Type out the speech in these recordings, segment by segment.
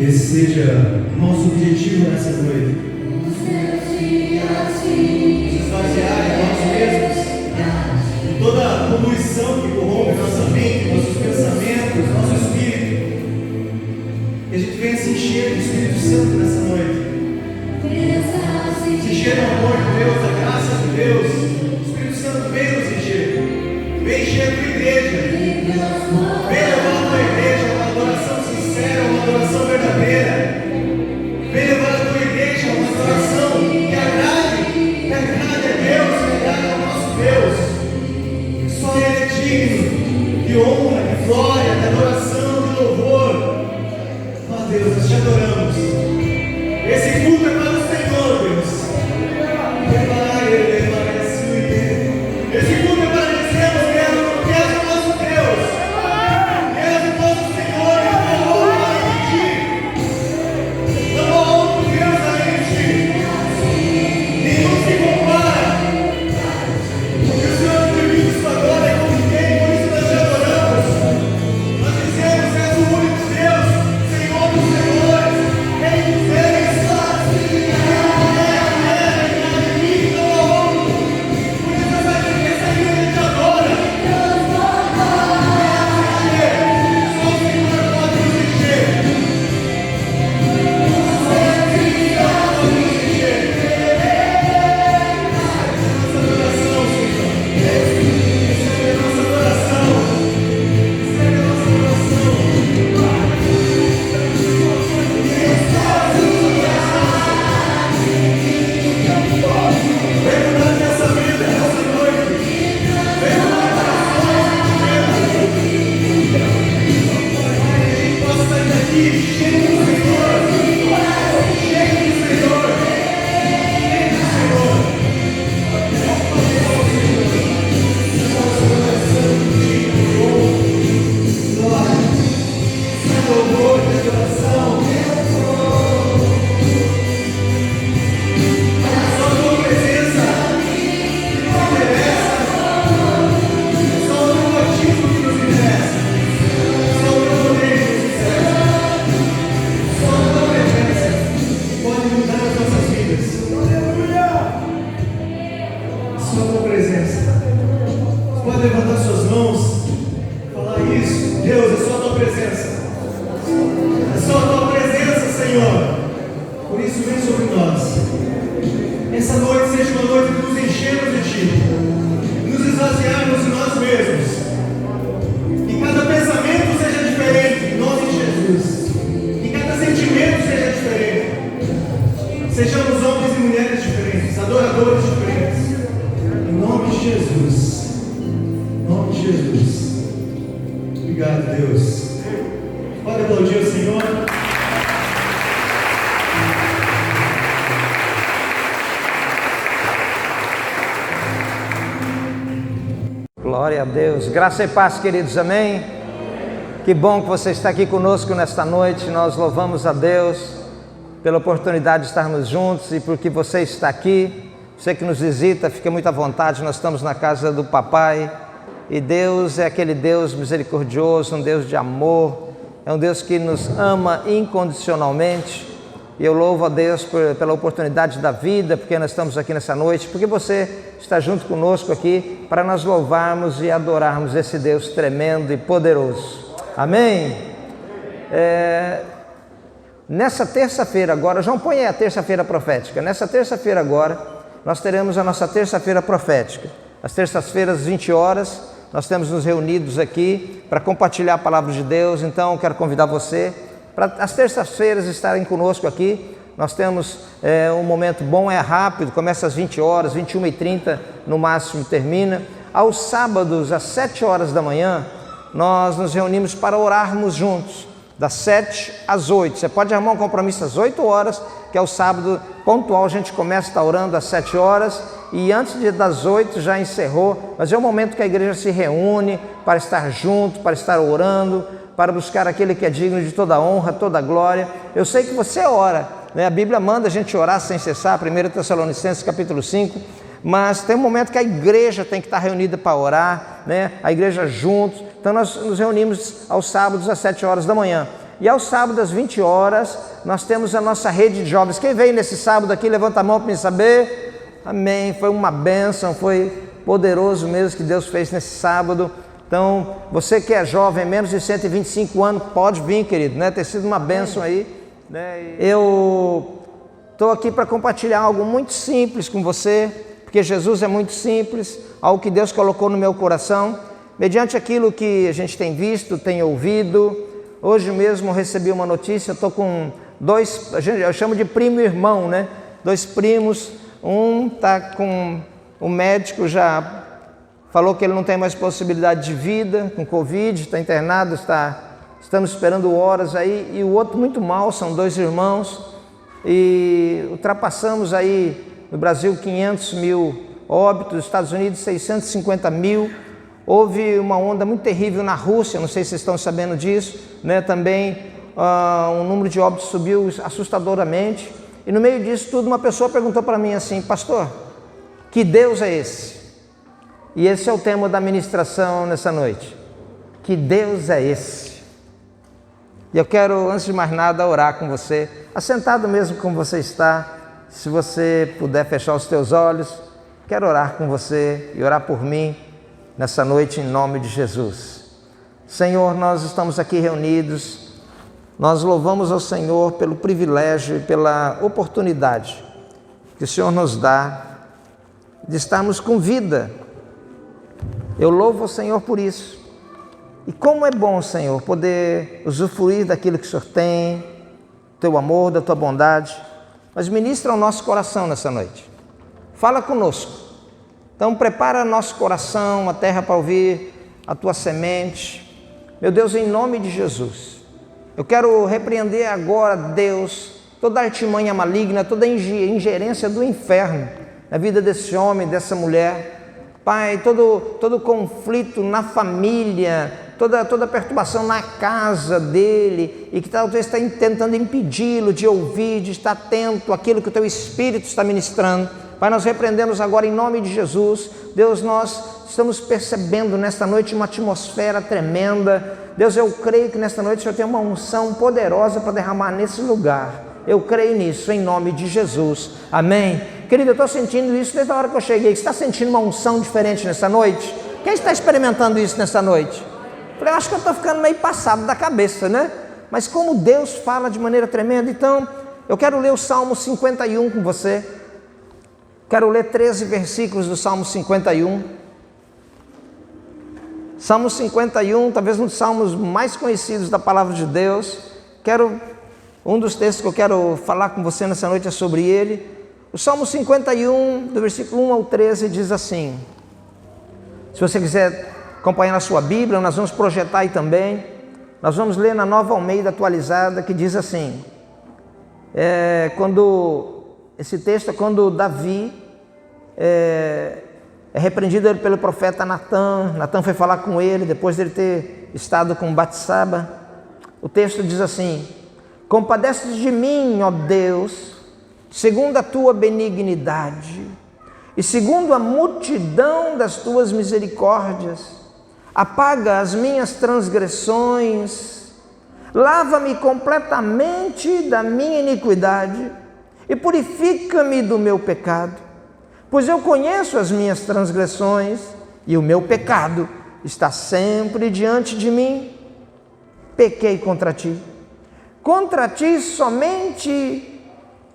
esse seja nosso objetivo nessa noite. Nos esvaziar em nós mesmos, de toda a poluição que corrompe nossa mente, nossos pensamentos, nosso espírito. Que a gente venha se encher do Espírito Santo nessa noite. Se encher do amor de Deus, da graça de Deus. O Espírito Santo vem nos encher. Vem encher a tua igreja. Vem levar a tua igreja uma adoração sincera, uma adoração verdadeira. Vem levar a tua igreja uma adoração que agrade a Deus, que agrade ao nosso Deus. Só Ele é digno de honra, de glória, de adoração, de louvor. Ó Deus, nós te adoramos. Esse culto é para o Senhor, Deus. Esse culto é para dizermos que és o nosso Deus. És o nosso Senhor, e não há outro além de ti. Não há outro Deus além de ti. Nenhum se compara. E o Senhor nos permite isso agora, e como tem, por isso nós te adoramos. Nós dizemos que és o único Deus, Senhor dos senhores, Rei dos reis. Sejamos homens e mulheres diferentes, adoradores diferentes. Em nome de Jesus. Em nome de Jesus. Obrigado, Deus. Pode aplaudir o Senhor. Glória a Deus. Graça e paz, queridos. Amém? Que bom que você está aqui conosco nesta noite. Nós louvamos a Deus pela oportunidade de estarmos juntos e porque você está aqui. Você que nos visita, fica muito à vontade. Nós estamos na casa do Papai e Deus é aquele Deus misericordioso, um Deus de amor, é um Deus que nos ama incondicionalmente. E eu louvo a Deus pela oportunidade da vida, porque nós estamos aqui nessa noite, porque você está junto conosco aqui para nós louvarmos e adorarmos esse Deus tremendo e poderoso. Amém? Nessa terça-feira agora, João, põe aí a terça-feira profética. Nessa terça-feira agora, nós teremos a nossa terça-feira profética. Às terças-feiras, às 20 horas, nós temos nos reunidos aqui para compartilhar a palavra de Deus. Então, eu quero convidar você para as terças-feiras estarem conosco aqui. Nós temos um momento bom, é rápido, começa às 20 horas, 21h30 no máximo termina. Aos sábados, às 7 horas da manhã, nós nos reunimos para orarmos juntos, das 7 às 8. Você pode arrumar um compromisso às 8 horas, que é o sábado pontual, a gente começa a estar orando às 7 horas, e antes das 8 já encerrou, mas é o momento que a igreja se reúne para estar junto, para estar orando, para buscar aquele que é digno de toda honra, toda glória. Eu sei que você ora, né? A Bíblia manda a gente orar sem cessar, 1 Tessalonicenses capítulo 5, mas tem um momento que a igreja tem que estar reunida para orar, né? A igreja juntos. Então nós nos reunimos aos sábados às 7 horas da manhã. E aos sábados, às 20 horas, nós temos a nossa rede de jovens. Quem veio nesse sábado aqui, levanta a mão para me saber. Amém. Foi uma bênção, foi poderoso mesmo que Deus fez nesse sábado. Então, você que é jovem, menos de 125 anos, pode vir, querido, né? Ter sido uma bênção aí. Eu estou aqui para compartilhar algo muito simples com você, porque Jesus é muito simples, algo que Deus colocou no meu coração, mediante aquilo que a gente tem visto, tem ouvido. Hoje mesmo eu recebi uma notícia, eu estou com dois, eu chamo de primo e irmão, né? Dois primos, um está com o médico, já falou que ele não tem mais possibilidade de vida, com Covid, está internado, estamos esperando horas aí, e o outro muito mal, são dois irmãos, e ultrapassamos aí no Brasil 500 mil óbitos, nos Estados Unidos 650 mil, houve uma onda muito terrível na Rússia, não sei se vocês estão sabendo disso, né? Também o número de óbitos subiu assustadoramente, e no meio disso tudo uma pessoa perguntou para mim assim: pastor, que Deus é esse? E esse é o tema da ministração nessa noite. Que Deus é esse? E eu quero, antes de mais nada, orar com você, assentado mesmo como você está. Se você puder fechar os teus olhos, quero orar com você e orar por mim nessa noite em nome de Jesus. Senhor, nós estamos aqui reunidos, nós louvamos ao Senhor pelo privilégio e pela oportunidade que o Senhor nos dá de estarmos com vida. Eu louvo o Senhor por isso. E como é bom, Senhor, poder usufruir daquilo que o Senhor tem, Teu amor, da Tua bondade. Mas ministra ao nosso coração nessa noite. Fala conosco. Então prepara nosso coração, a terra para ouvir a Tua semente. Meu Deus, em nome de Jesus, eu quero repreender agora, Deus, toda artimanha maligna, toda ingerência do inferno na vida desse homem, dessa mulher. Pai, todo conflito na família, toda perturbação na casa dele, e que talvez está tentando impedi-lo de ouvir, de estar atento àquilo que o Teu Espírito está ministrando. Pai, nós repreendemos agora em nome de Jesus. Deus, nós estamos percebendo nesta noite uma atmosfera tremenda. Deus, eu creio que nesta noite o Senhor tem uma unção poderosa para derramar nesse lugar. Eu creio nisso, em nome de Jesus. Amém. Querido, eu estou sentindo isso desde a hora que eu cheguei. Você está sentindo uma unção diferente nessa noite? Quem está experimentando isso nessa noite? Eu acho que eu estou ficando meio passado da cabeça, né? Mas como Deus fala de maneira tremenda. Então, eu quero ler o Salmo 51 com você. Quero ler 13 versículos do Salmo 51. Salmo 51, talvez um dos salmos mais conhecidos da palavra de Deus. Um dos textos que eu quero falar com você nessa noite é sobre ele. O Salmo 51, do versículo 1 ao 13, diz assim. Se você quiser acompanhar na sua Bíblia, nós vamos projetar aí também. Nós vamos ler na Nova Almeida atualizada, que diz assim. Esse texto é quando Davi é repreendido pelo profeta Natã. Natã foi falar com ele, depois dele ter estado com Batseba. O texto diz assim: compadece de mim, ó Deus, segundo a Tua benignidade e segundo a multidão das Tuas misericórdias. Apaga as minhas transgressões, lava-me completamente da minha iniquidade e purifica-me do meu pecado. Pois eu conheço as minhas transgressões e o meu pecado está sempre diante de mim. Pequei contra Ti somente,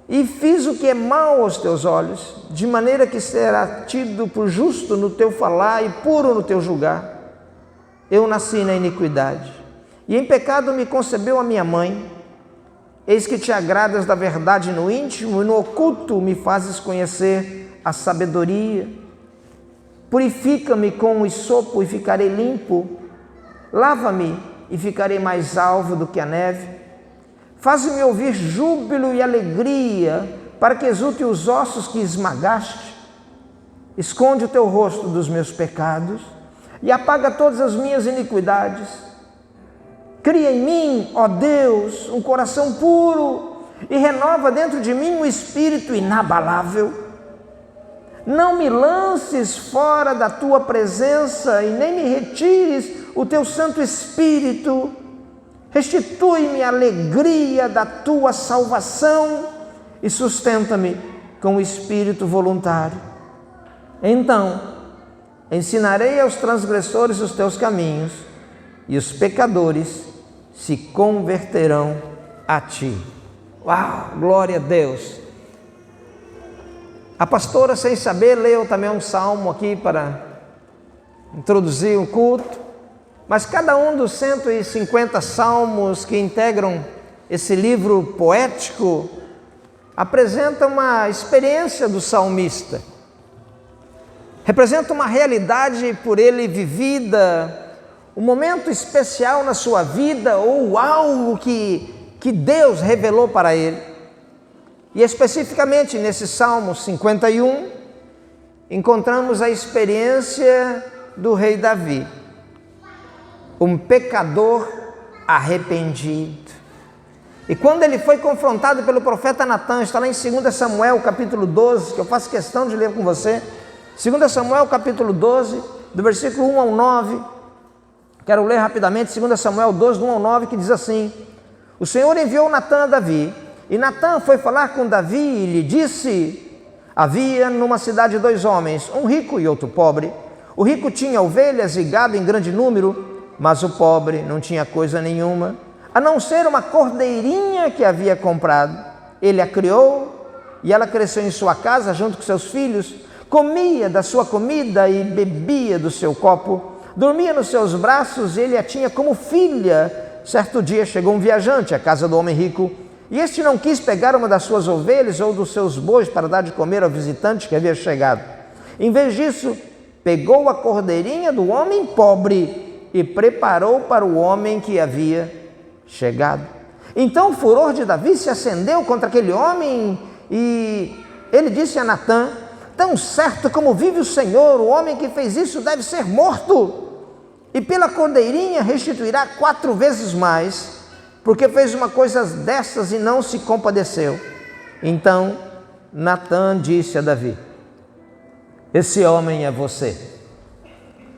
e fiz o que é mal aos Teus olhos, de maneira que será tido por justo no Teu falar e puro no Teu julgar. Eu nasci na iniquidade, e em pecado me concebeu a minha mãe. Eis que Te agradas da verdade no íntimo, e no oculto me fazes conhecer a sabedoria. Purifica-me com o hisopo e ficarei limpo. Lava-me e ficarei mais alvo do que a neve. Faz-me ouvir júbilo e alegria, para que exulte os ossos que esmagaste. Esconde o Teu rosto dos meus pecados e apaga todas as minhas iniquidades. Cria em mim, ó Deus, um coração puro e renova dentro de mim um espírito inabalável. Não me lances fora da Tua presença e nem me retires o Teu Santo Espírito. restitui-me a alegria da tua salvação e sustenta-me com o espírito voluntário. Então ensinarei aos transgressores os teus caminhos, e os pecadores se converterão a ti. Uau, glória a Deus! A pastora, sem saber, leu também um salmo aqui para introduzir o culto, mas cada um dos 150 salmos que integram esse livro poético apresenta uma experiência do salmista, representa uma realidade por ele vivida, um momento especial na sua vida ou algo que Deus revelou para ele. E especificamente nesse Salmo 51, encontramos a experiência do rei Davi, um pecador arrependido. E quando ele foi confrontado pelo profeta Natã, está lá em 2 Samuel capítulo 12, que eu faço questão de ler com você, 2 Samuel capítulo 12, do versículo 1 ao 9, quero ler rapidamente 2 Samuel 12, do 1 ao 9, que diz assim: o Senhor enviou Natã a Davi, e Natã foi falar com Davi e lhe disse: havia numa cidade 2 homens, um rico e outro pobre. O rico tinha ovelhas e gado em grande número, mas o pobre não tinha coisa nenhuma, a não ser uma cordeirinha que havia comprado. Ele a criou, e ela cresceu em sua casa junto com seus filhos, comia da sua comida e bebia do seu copo, dormia nos seus braços e ele a tinha como filha. Certo dia chegou um viajante à casa do homem rico, e este não quis pegar uma das suas ovelhas ou dos seus bois para dar de comer ao visitante que havia chegado. Em vez disso, pegou a cordeirinha do homem pobre e preparou para o homem que havia chegado. Então o furor de Davi se acendeu contra aquele homem e ele disse a Natã: tão certo como vive o Senhor, o homem que fez isso deve ser morto, e pela cordeirinha restituirá 4 vezes mais, porque fez uma coisa dessas e não se compadeceu. Então Natã disse a Davi: esse homem é você.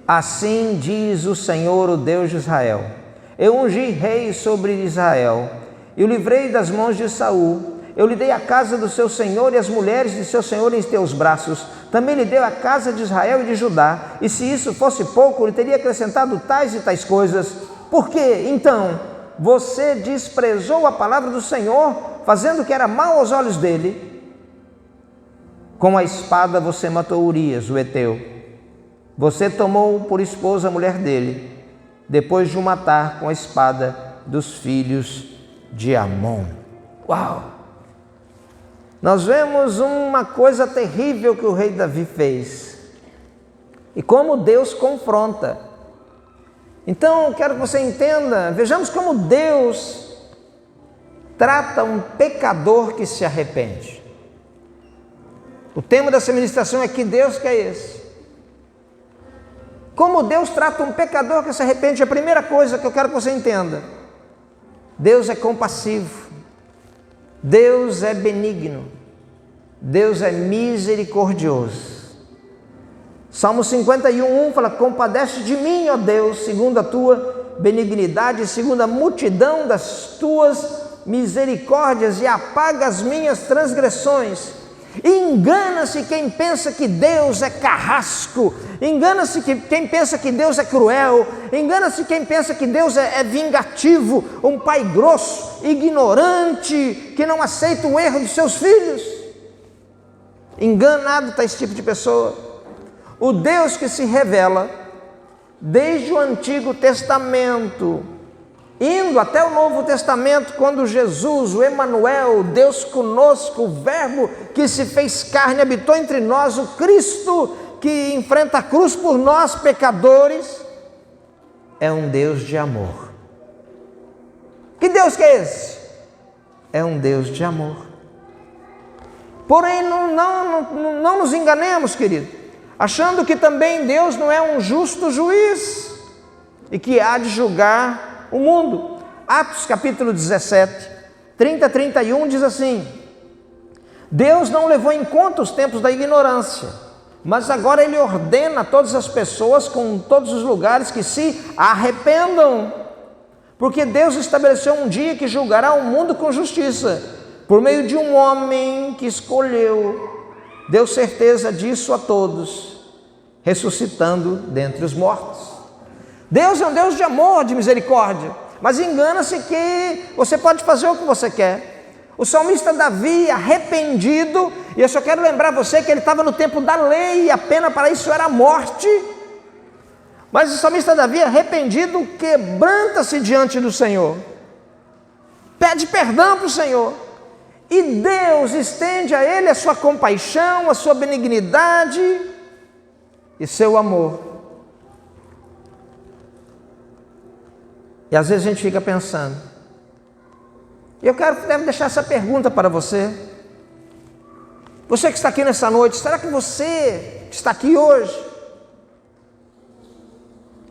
Assim diz o Senhor, o Deus de Israel: eu ungi rei sobre Israel, e o livrei das mãos de Saul. Eu lhe dei a casa do seu senhor e as mulheres de seu senhor em teus braços. Também lhe deu a casa de Israel e de Judá. E se isso fosse pouco, lhe teria acrescentado tais e tais coisas. Por que, então, você desprezou a palavra do Senhor, fazendo o que era mal aos olhos dele? Com a espada você matou Urias, o heteu. Você tomou por esposa a mulher dele, depois de o matar com a espada dos filhos de Amon. Uau! Nós vemos uma coisa terrível que o rei Davi fez e como Deus confronta. Então eu quero que você entenda, vejamos como Deus trata um pecador que se arrepende. O tema dessa ministração é: que Deus que é esse? Como Deus trata um pecador que se arrepende? A primeira coisa que eu quero que você entenda: Deus é compassivo, Deus é benigno, Deus é misericordioso. Salmo 51:1 fala: compadece de mim, ó Deus, segundo a tua benignidade, segundo a multidão das tuas misericórdias, e apaga as minhas transgressões. Engana-se quem pensa que Deus é carrasco, engana-se quem pensa que Deus é cruel, engana-se quem pensa que Deus é vingativo, um pai grosso, ignorante, que não aceita o erro dos seus filhos. Enganado está esse tipo de pessoa. O Deus que se revela desde o Antigo Testamento, indo até o Novo Testamento, quando Jesus, o Emanuel, Deus conosco, o Verbo que se fez carne, habitou entre nós, o Cristo que enfrenta a cruz por nós, pecadores, é um Deus de amor. Que Deus que é esse? É um Deus de amor. Porém, não nos enganemos, querido, achando que também Deus não é um justo juiz e que há de julgar o mundo. Atos capítulo 17, 30 a 31 diz assim: Deus não levou em conta os tempos da ignorância, mas agora Ele ordena a todas as pessoas com todos os lugares que se arrependam, Porque Deus estabeleceu um dia que julgará o mundo com justiça, por meio de um homem que escolheu, deu certeza disso a todos, ressuscitando dentre os mortos. Deus é um Deus de amor, de misericórdia, mas engana-se que você pode fazer o que você quer. O salmista Davi, arrependido, e eu só quero lembrar você que ele estava no tempo da lei, e a pena para isso era a morte, mas o salmista Davi, arrependido, quebranta-se diante do Senhor, pede perdão para o Senhor, e Deus estende a ele a sua compaixão, a sua benignidade e seu amor. E às vezes a gente fica pensando, e eu deve deixar essa pergunta para você. Você que está aqui nessa noite, será que você que está aqui hoje,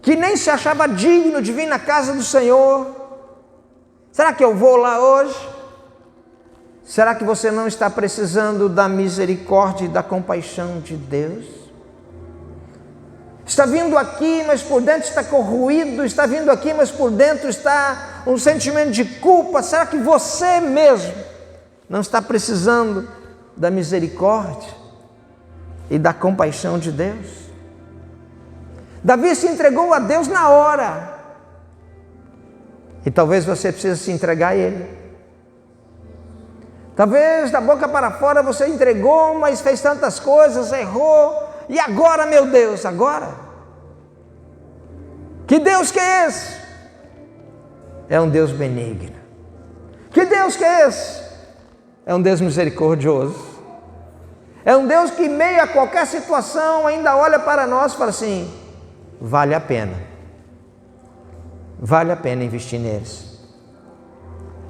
que nem se achava digno de vir na casa do Senhor, será que eu vou lá hoje? Será que você não está precisando da misericórdia e da compaixão de Deus? Está vindo aqui, mas por dentro está corroído, está vindo aqui, mas por dentro está um sentimento de culpa. Será que você mesmo não está precisando da misericórdia e da compaixão de Deus? Davi se entregou a Deus na hora, e talvez você precise se entregar a Ele. Talvez da boca para fora você entregou, mas fez tantas coisas, errou. E agora, meu Deus, agora? Que Deus que é esse? É um Deus benigno. Que Deus que é esse? É um Deus misericordioso. É um Deus que, em meio a qualquer situação, ainda olha para nós e fala assim: vale a pena. Vale a pena investir neles.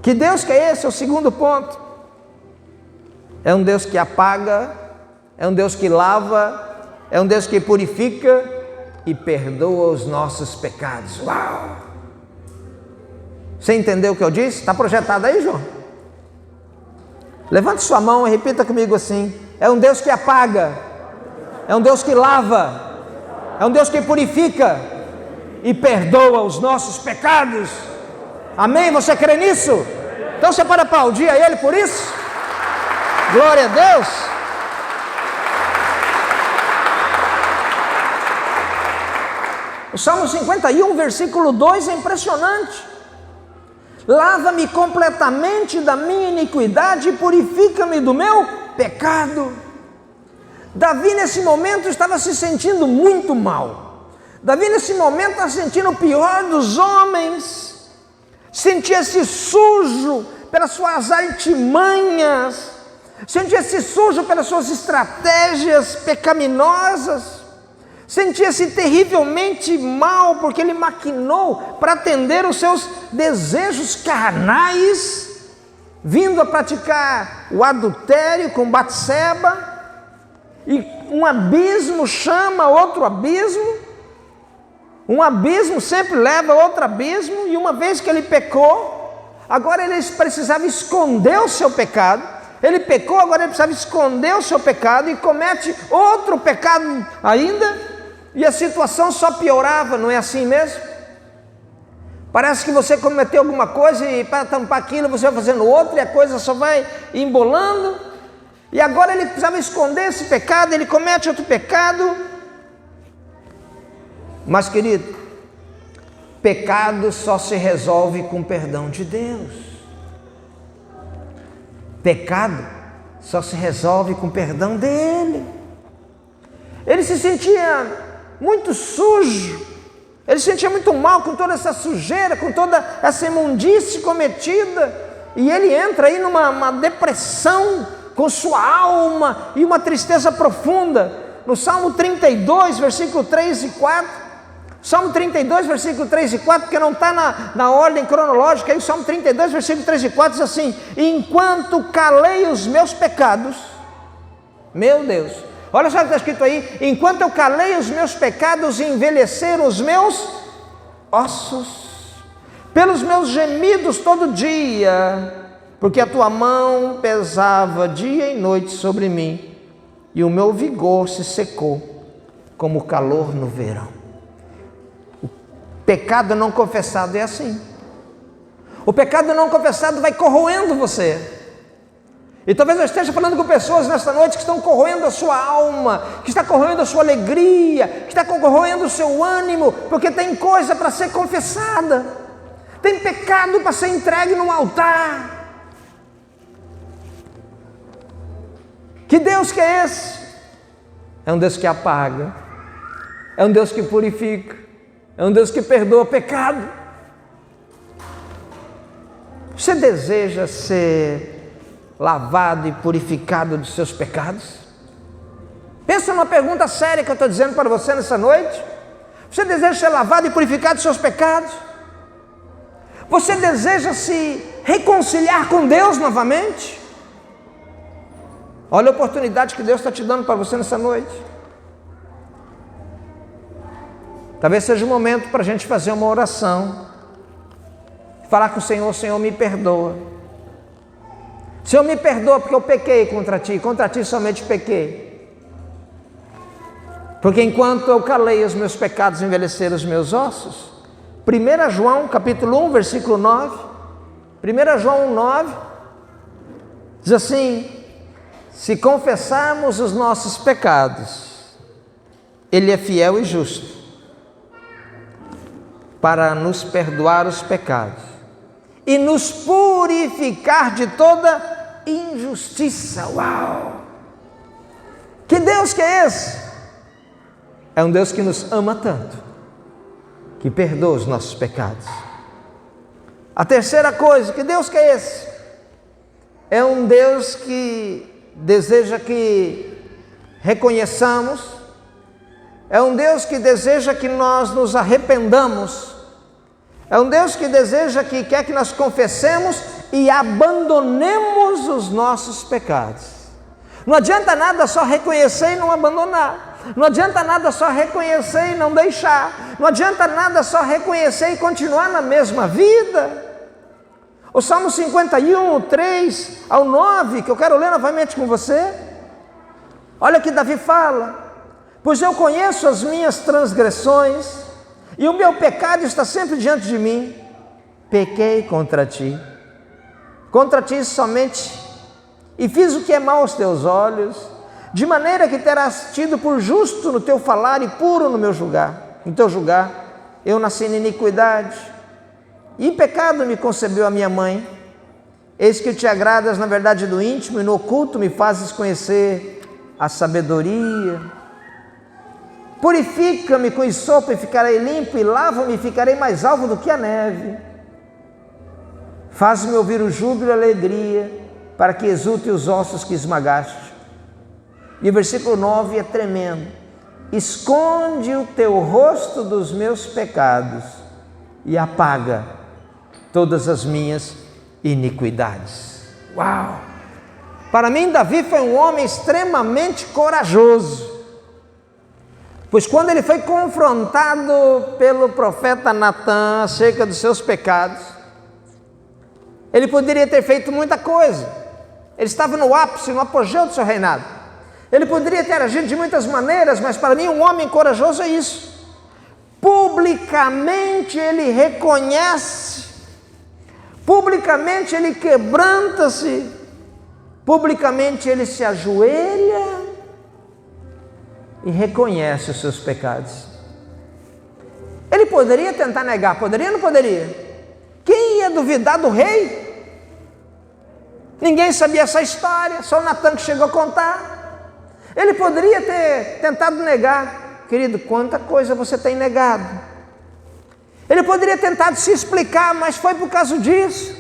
Que Deus que é esse? É o segundo ponto. É um Deus que apaga, é um Deus que lava, é um Deus que purifica e perdoa os nossos pecados. Uau! Você entendeu o que eu disse? Está projetado aí, João? Levante sua mão e repita comigo assim: é um Deus que apaga, é um Deus que lava, é um Deus que purifica e perdoa os nossos pecados. Amém? Você crê nisso? Então você pode aplaudir a Ele por isso? Glória a Deus! O Salmo 51, versículo 2 é impressionante. Lava-me completamente da minha iniquidade e purifica-me do meu pecado. Davi nesse momento estava se sentindo muito mal. Davi nesse momento estava se sentindo o pior dos homens. Sentia-se sujo pelas suas artimanhas. Sentia-se sujo pelas suas estratégias pecaminosas. Sentia-se terrivelmente mal porque ele maquinou para atender os seus desejos carnais, vindo a praticar o adultério com Batseba, e um abismo chama outro abismo, um abismo sempre leva a outro abismo, e uma vez que ele pecou, agora ele precisava esconder o seu pecado. Ele pecou, agora ele precisava esconder o seu pecado e comete outro pecado ainda, e a situação só piorava, não é assim mesmo? Parece que você cometeu alguma coisa e para tampar aquilo você vai fazendo outro e a coisa só vai embolando, e agora ele precisava esconder esse pecado, ele comete outro pecado. Mas querido, pecado só se resolve com perdão de Deus. Pecado só se resolve com perdão dele. Ele se sentia muito sujo, ele se sentia muito mal com toda essa sujeira, com toda essa imundície cometida, e ele entra aí numa depressão com sua alma e uma tristeza profunda. No Salmo 32, versículo 3 e 4, Salmo 32, versículo 3 e 4, porque não está na ordem cronológica, aí o Salmo 32, versículo 3 e 4 diz assim: enquanto calei os meus pecados, meu Deus, olha só o que está escrito aí: enquanto eu calei os meus pecados e envelheceram os meus ossos, pelos meus gemidos todo dia, porque a tua mão pesava dia e noite sobre mim, e o meu vigor se secou como o calor no verão. Pecado não confessado é assim. O pecado não confessado vai corroendo você. E talvez eu esteja falando com pessoas nesta noite que estão corroendo a sua alma, que está corroendo a sua alegria, que está corroendo o seu ânimo, porque tem coisa para ser confessada, tem pecado para ser entregue no altar. Que Deus que é esse? É um Deus que apaga, é um Deus que purifica, é um Deus que perdoa pecado. Você deseja ser lavado e purificado dos seus pecados? Pensa numa pergunta séria que eu estou dizendo para você nessa noite. Você deseja ser lavado e purificado dos seus pecados? Você deseja se reconciliar com Deus novamente? Olha a oportunidade que Deus está te dando para você nessa noite. Talvez seja o momento para a gente fazer uma oração, falar com o Senhor: Senhor, me perdoa. Senhor, me perdoa porque eu pequei contra Ti somente pequei. Porque enquanto eu calei os meus pecados, envelheceram os meus ossos. 1 João capítulo 1, versículo 9, 1 João 1, 9, diz assim: se confessarmos os nossos pecados, Ele é fiel e justo para nos perdoar os pecados e nos purificar de toda injustiça. Uau! Que Deus que é esse? É um Deus que nos ama tanto, que perdoa os nossos pecados. A terceira coisa, que Deus que é esse? É um Deus que deseja que reconheçamos, é um Deus que deseja que nós nos arrependamos, é um Deus que deseja que quer que nós confessemos e abandonemos os nossos pecados. Não adianta nada só reconhecer e não abandonar. Não adianta nada só reconhecer e não deixar. Não adianta nada só reconhecer e continuar na mesma vida. O Salmo 51, 3 ao 9, que eu quero ler novamente com você. Olha que Davi fala: pois eu conheço as minhas transgressões e o meu pecado está sempre diante de mim. Pequei contra Ti somente, e fiz o que é mau aos Teus olhos, de maneira que terás tido por justo no Teu falar e puro no Teu julgar. Eu nasci em iniquidade, e em pecado me concebeu a minha mãe. Eis que Te agradas na verdade do íntimo, e no oculto me fazes conhecer a sabedoria. Purifica-me com hisopo e ficarei limpo, e lava-me e ficarei mais alvo do que a neve. Faz-me ouvir o júbilo e a alegria, para que exulte os ossos que esmagaste. E o versículo 9 é tremendo: esconde o Teu rosto dos meus pecados e apaga todas as minhas iniquidades. Uau! Para mim, Davi foi um homem extremamente corajoso, pois quando ele foi confrontado pelo profeta Natã acerca dos seus pecados, ele poderia ter feito muita coisa. Ele estava no ápice, no apogeu do seu reinado. Ele poderia ter agido de muitas maneiras, mas para mim um homem corajoso é isso. Publicamente ele reconhece, publicamente ele quebranta-se, publicamente ele se ajoelha e reconhece os seus pecados. Ele poderia tentar negar, poderia ou não poderia? Quem ia duvidar do rei? Ninguém sabia essa história, só o Natã que chegou a contar. Ele poderia ter tentado negar. Querido, quanta coisa você tem negado. Ele poderia ter tentado se explicar, mas foi por causa disso.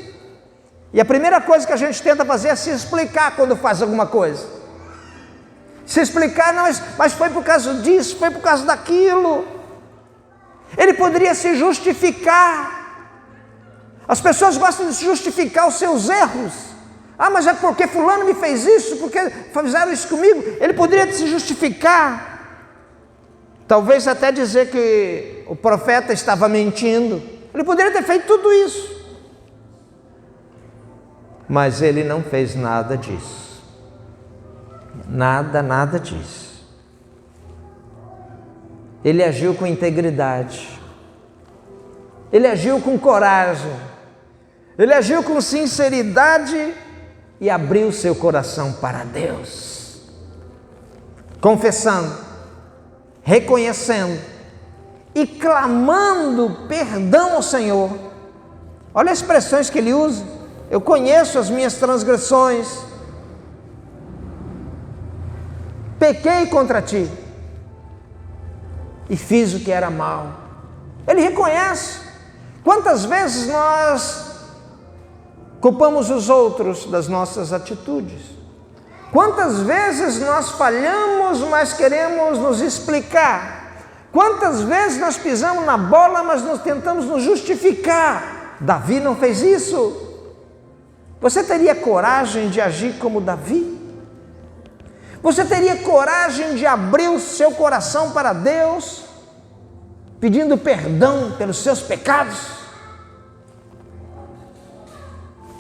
E a primeira coisa que a gente tenta fazer é se explicar quando faz alguma coisa. Se explicar, não, mas foi por causa disso, foi por causa daquilo. Ele poderia se justificar. As pessoas gostam de justificar os seus erros. Ah, mas é porque fulano me fez isso, porque fizeram isso comigo. Ele poderia se justificar. Talvez até dizer que o profeta estava mentindo. Ele poderia ter feito tudo isso. Mas ele não fez nada disso. Nada disso. Ele agiu com integridade. Ele agiu com coragem. Ele agiu com sinceridade e abriu seu coração para Deus, confessando, reconhecendo e clamando perdão ao Senhor. Olha as expressões que ele usa: eu conheço as minhas transgressões, pequei contra ti e fiz o que era mal. Ele reconhece. Quantas vezes nós culpamos os outros das nossas atitudes? Quantas vezes nós falhamos, mas queremos nos explicar? Quantas vezes nós pisamos na bola, mas nós tentamos nos justificar? Davi não fez isso. Você teria coragem de agir como Davi? Você teria coragem de abrir o seu coração para Deus, pedindo perdão pelos seus pecados?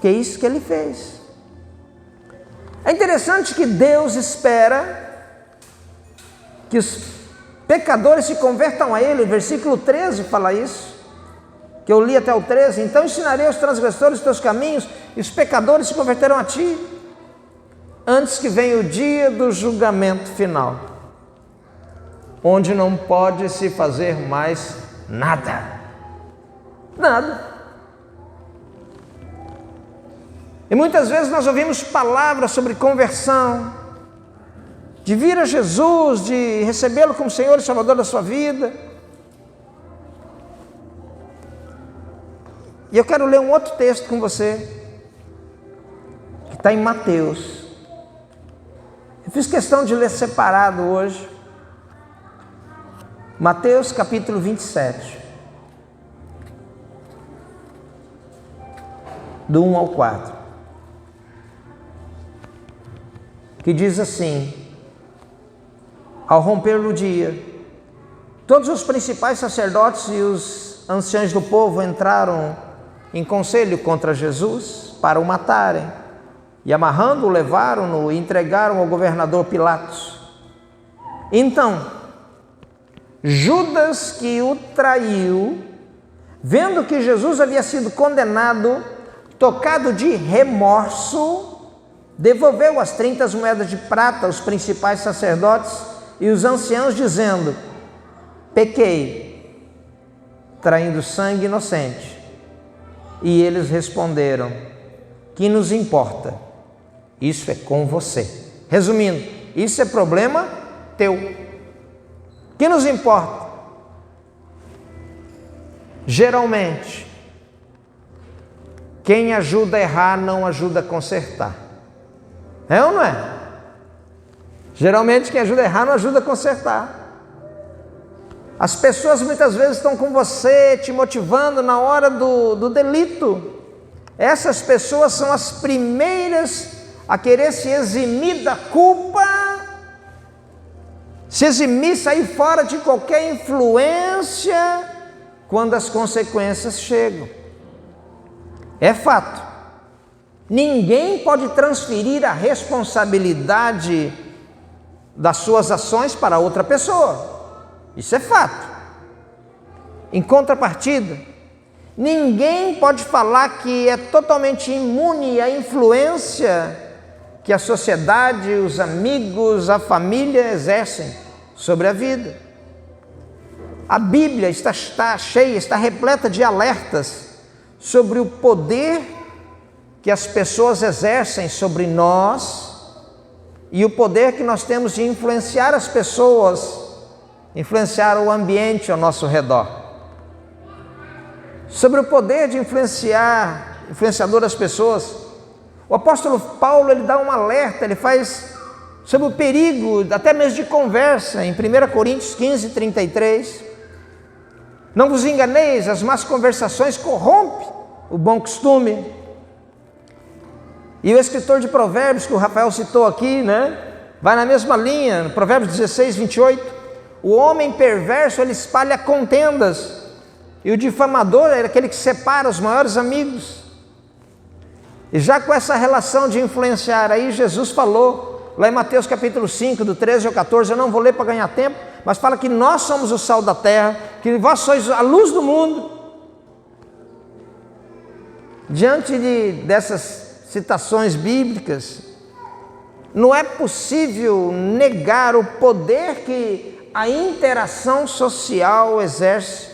Que é isso que ele fez. É interessante que Deus espera que os pecadores se convertam a Ele. O versículo 13 fala isso, que eu li até o 13. Então ensinarei aos transgressores os teus caminhos, e os pecadores se converterão a ti, antes que venha o dia do julgamento final, onde não pode se fazer mais nada. Nada. E muitas vezes nós ouvimos palavras sobre conversão, de vir a Jesus, de recebê-lo como Senhor e Salvador da sua vida. E eu quero ler um outro texto com você, que está em Mateus. Eu fiz questão de ler separado hoje. Mateus capítulo 27, do 1 ao 4. Que diz assim: ao romper do dia, todos os principais sacerdotes e os anciãos do povo entraram em conselho contra Jesus para o matarem, e amarrando-o, levaram-no e entregaram ao governador Pilatos. Então, Judas, que o traiu, vendo que Jesus havia sido condenado, tocado de remorso, devolveu as 30 moedas de prata aos principais sacerdotes e os anciãos, dizendo: pequei, traindo sangue inocente. E eles responderam: que nos importa? Isso é com você. Resumindo, isso é problema teu. Que nos importa? Geralmente, quem ajuda a errar não ajuda a consertar. É ou não é? Geralmente quem ajuda a errar não ajuda a consertar. As pessoas muitas vezes estão com você, te motivando na hora do delito. Essas pessoas são as primeiras a querer se eximir da culpa, se eximir, sair fora de qualquer influência quando as consequências chegam. É fato. Ninguém pode transferir a responsabilidade das suas ações para outra pessoa. Isso é fato. Em contrapartida, ninguém pode falar que é totalmente imune à influência que a sociedade, os amigos, a família exercem sobre a vida. A Bíblia está cheia, está repleta de alertas sobre o poder que as pessoas exercem sobre nós e o poder que nós temos de influenciar as pessoas, influenciar o ambiente ao nosso redor. Sobre o poder de influenciador das pessoas, o apóstolo Paulo, ele dá um alerta, ele faz sobre o perigo, até mesmo de conversa, em 1 Coríntios 15, 33. Não vos enganeis, as más conversações corrompem o bom costume. E o escritor de Provérbios, que o Rafael citou aqui, vai na mesma linha, no Provérbios 16, 28. O homem perverso, ele espalha contendas, e o difamador é aquele que separa os maiores amigos. E já com essa relação de influenciar aí, Jesus falou, lá em Mateus capítulo 5, do 13 ao 14, eu não vou ler para ganhar tempo, mas fala que nós somos o sal da terra, que vós sois a luz do mundo. Diante dessas citações bíblicas, não é possível negar o poder que a interação social exerce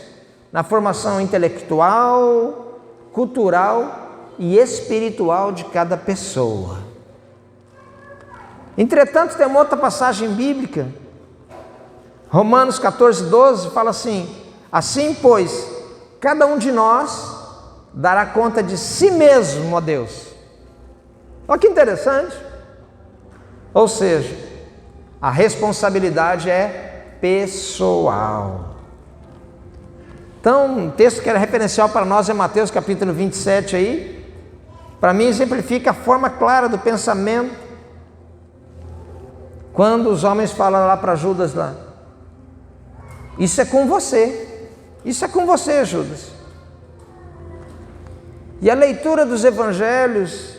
na formação intelectual, cultural e espiritual de cada pessoa. Entretanto, tem uma outra passagem bíblica, Romanos 14:12, fala assim: assim, pois, cada um de nós dará conta de si mesmo a Deus. Olha que interessante. Ou seja, a responsabilidade é pessoal. Então, o texto que era referencial para nós é Mateus capítulo 27 aí. Para mim, exemplifica a forma clara do pensamento. Quando os homens falam lá para Judas lá: isso é com você. Isso é com você, Judas. E a leitura dos evangelhos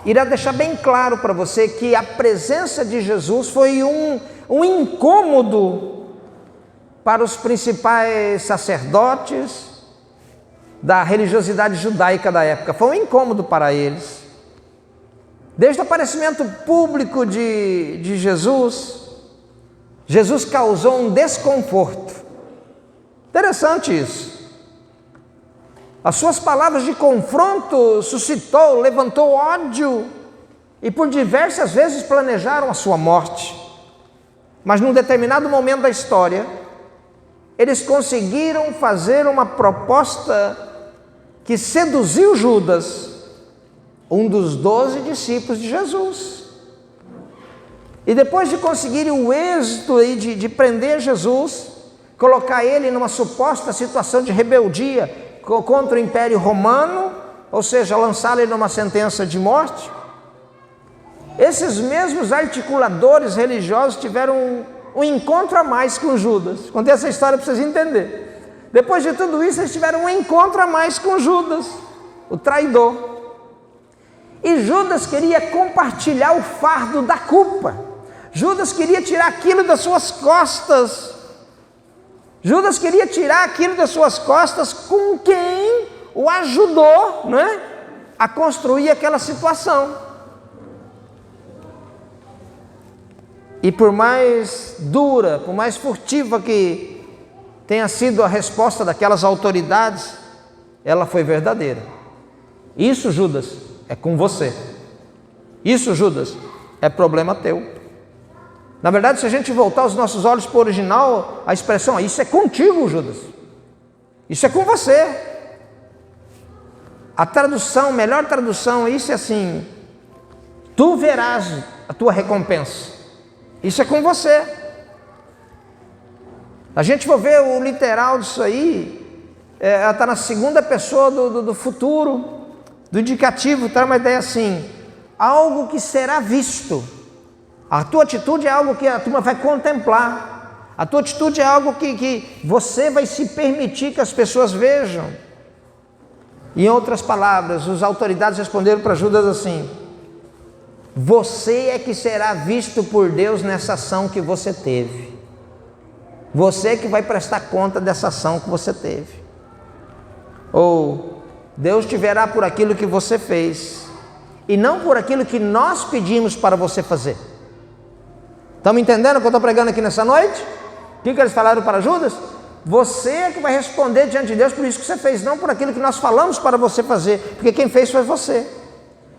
irá deixar bem claro para você que a presença de Jesus foi um incômodo para os principais sacerdotes da religiosidade judaica da época. Foi um incômodo para eles. Desde o aparecimento público de Jesus, Jesus causou um desconforto. Interessante isso. As suas palavras de confronto suscitou, levantou ódio e por diversas vezes planejaram a sua morte. Mas num determinado momento da história, eles conseguiram fazer uma proposta que seduziu Judas, um dos 12 discípulos de Jesus. E depois de conseguirem o êxito aí de prender Jesus, colocar ele numa suposta situação de rebeldia contra o Império Romano, ou seja, lançá-lo numa sentença de morte, esses mesmos articuladores religiosos tiveram um encontro a mais com Judas. Contei essa história para vocês entenderem. Depois de tudo isso, eles tiveram um encontro a mais com Judas, o traidor. E Judas queria compartilhar o fardo da culpa. Judas queria tirar aquilo das suas costas. Judas queria tirar aquilo das suas costas com quem o ajudou, né, a construir aquela situação. E por mais dura, por mais furtiva que tenha sido a resposta daquelas autoridades, ela foi verdadeira. Isso, Judas, é com você. Isso, Judas, é problema teu. Na verdade, se a gente voltar os nossos olhos para o original, a expressão, isso é contigo, Judas. Isso é com você. A tradução, melhor tradução, isso é assim: tu verás a tua recompensa. Isso é com você. A gente vai ver o literal disso aí, ela está na segunda pessoa do futuro, do indicativo, está uma ideia assim: algo que será visto. A tua atitude é algo que a turma vai contemplar. A tua atitude é algo que você vai se permitir que as pessoas vejam. Em outras palavras, as autoridades responderam para Judas assim: você é que será visto por Deus nessa ação que você teve. Você é que vai prestar conta dessa ação que você teve. Ou Deus te verá por aquilo que você fez e não por aquilo que nós pedimos para você fazer. Estamos entendendo o que eu estou pregando aqui nessa noite? O que eles falaram para Judas? Você é que vai responder diante de Deus por isso que você fez, não por aquilo que nós falamos para você fazer, porque quem fez foi você.